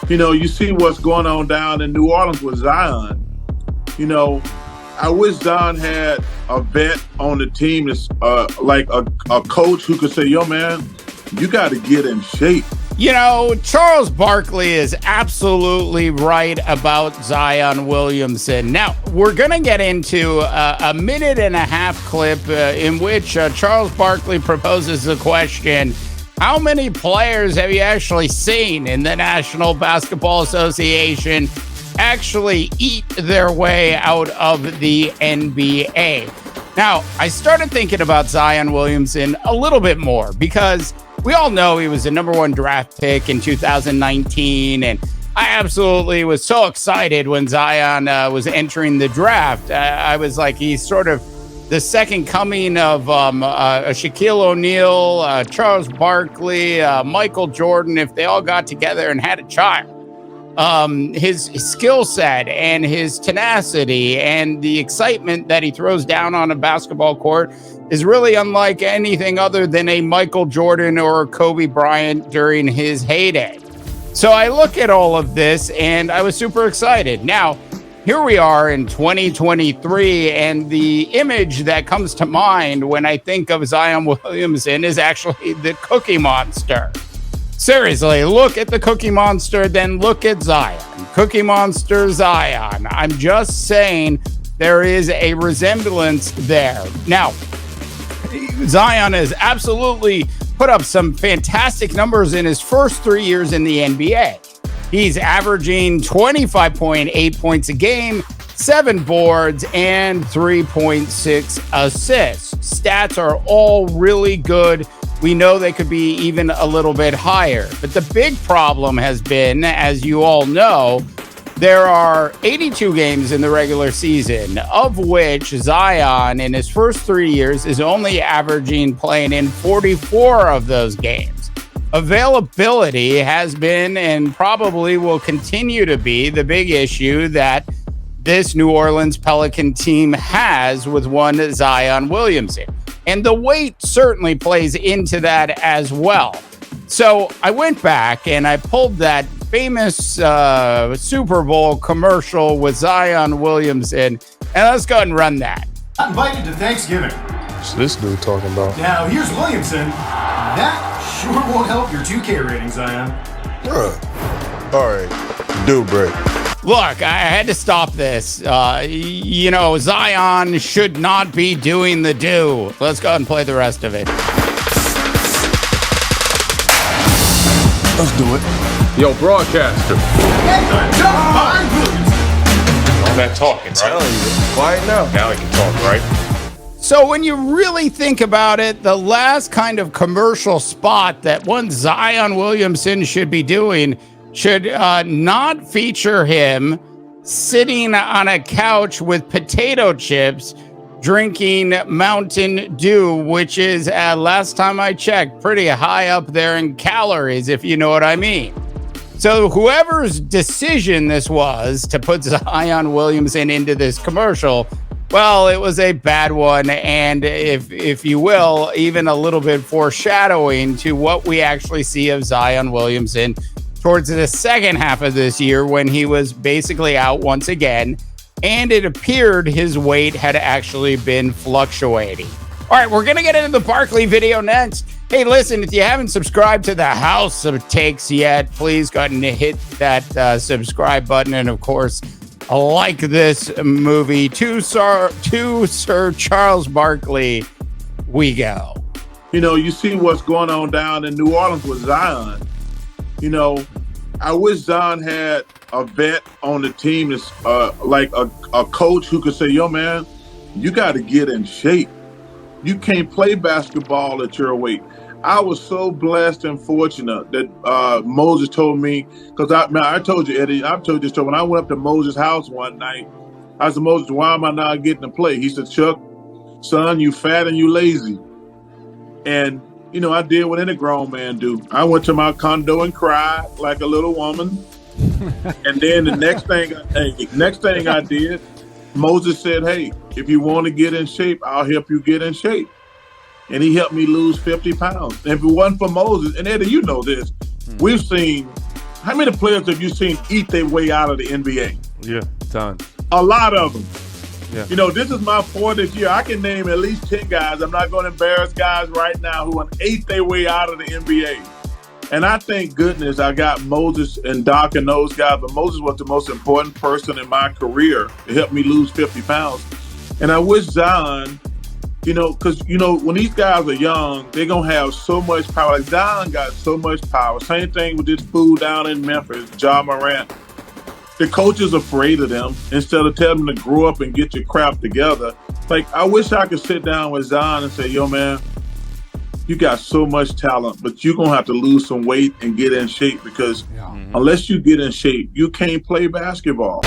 You see what's going on down in New Orleans with Zion. I wish Zion had a vet on the team that's like a coach who could say, yo, man, you got to get in shape. Charles Barkley is absolutely right about Zion Williamson. Now, we're going to get into a minute and a half clip in which Charles Barkley proposes the question, how many players have you actually seen in the National Basketball Association actually eat their way out of the NBA? Now, I started thinking about Zion Williamson a little bit more because we all know he was the number one draft pick in 2019, and I absolutely was so excited when Zion was entering the draft. I was like, he's sort of the second coming of Shaquille O'Neal, Charles Barkley, Michael Jordan, if they all got together and had a child. His skill set and his tenacity and the excitement that he throws down on a basketball court is really unlike anything other than a Michael Jordan or Kobe Bryant during his heyday. So I look at all of this and I was super excited. Now, here we are in 2023, and the image that comes to mind when I think of Zion Williamson is actually the Cookie Monster. Seriously, look at the Cookie Monster, then look at Zion. Cookie Monster, Zion. I'm just saying there is a resemblance there. Now, Zion has absolutely put up some fantastic numbers in his first 3 years in the NBA. He's averaging 25.8 points a game, 7 boards, and 3.6 assists. Stats are all really good. We know they could be even a little bit higher. But the big problem has been, as you all know, there are 82 games in the regular season, of which Zion in his first 3 years is only playing in 44 of those games. Availability has been and probably will continue to be the big issue that this New Orleans Pelican team has with one Zion Williamson. And the weight certainly plays into that as well. So I went back and I pulled that famous Super Bowl commercial with Zion Williamson, and let's go ahead and run that. Not invited to Thanksgiving. What's this dude talking about? Now, here's Williamson. That sure won't help your 2K rating, Zion. Bruh. All right, do break. Look, I had to stop this. Zion should not be doing the do. Let's go ahead and play the rest of it. Let's do it. Yo, broadcaster. All that talking, right? Telling you. Quiet now. Now he can talk, right? So when you really think about it, the last kind of commercial spot that one Zion Williamson should be doing should not feature him sitting on a couch with potato chips drinking Mountain Dew, which is, last time I checked, pretty high up there in calories, if you know what I mean. So whoever's decision this was to put Zion Williamson into this commercial, well, it was a bad one, and if you will, even a little bit foreshadowing to what we actually see of Zion Williamson towards the second half of this year when he was basically out once again, and it appeared his weight had actually been fluctuating. All right, we're going to get into the Barkley video next. Hey, listen, if you haven't subscribed to the House of Takes yet, please go ahead and hit that subscribe button, and of course, like this movie. To Sir Charles Barkley, we go. You see what's going on down in New Orleans with Zion. I wish Zion had a vet on the team that's like a coach who could say, yo, man, you got to get in shape. You can't play basketball at your weight. I was so blessed and fortunate that Moses told me, because I told you, Eddie, I've told you this story. When I went up to Moses' house one night, I said, Moses, why am I not getting to play? He said, Chuck, son, you fat and you lazy. And, I did what any grown man do. I went to my condo and cried like a little woman. And then the next thing I did, Moses said, hey, if you want to get in shape, I'll help you get in shape. And he helped me lose 50 pounds. And if it wasn't for Moses, and Eddie, you know this, we've seen How many players have you seen eat their way out of the NBA? Yeah, ton. A lot of them. Yeah. You know, this is my 40th year. I can name at least 10 guys. I'm not going to embarrass guys right now who ate their way out of the NBA. And I thank goodness I got Moses and Doc and those guys. But Moses was the most important person in my career to help me lose 50 pounds. And I wish Zion, you know, because, you know, when these guys are young, they're going to have so much power. Like Zion got so much power. Same thing with this fool down in Memphis, Ja Morant. The coach is afraid of them instead of telling them to grow up and get your crap together. Like, I wish I could sit down with Zion and say, yo, man, you got so much talent, but you're going to have to lose some weight and get in shape because unless you get in shape, you can't play basketball.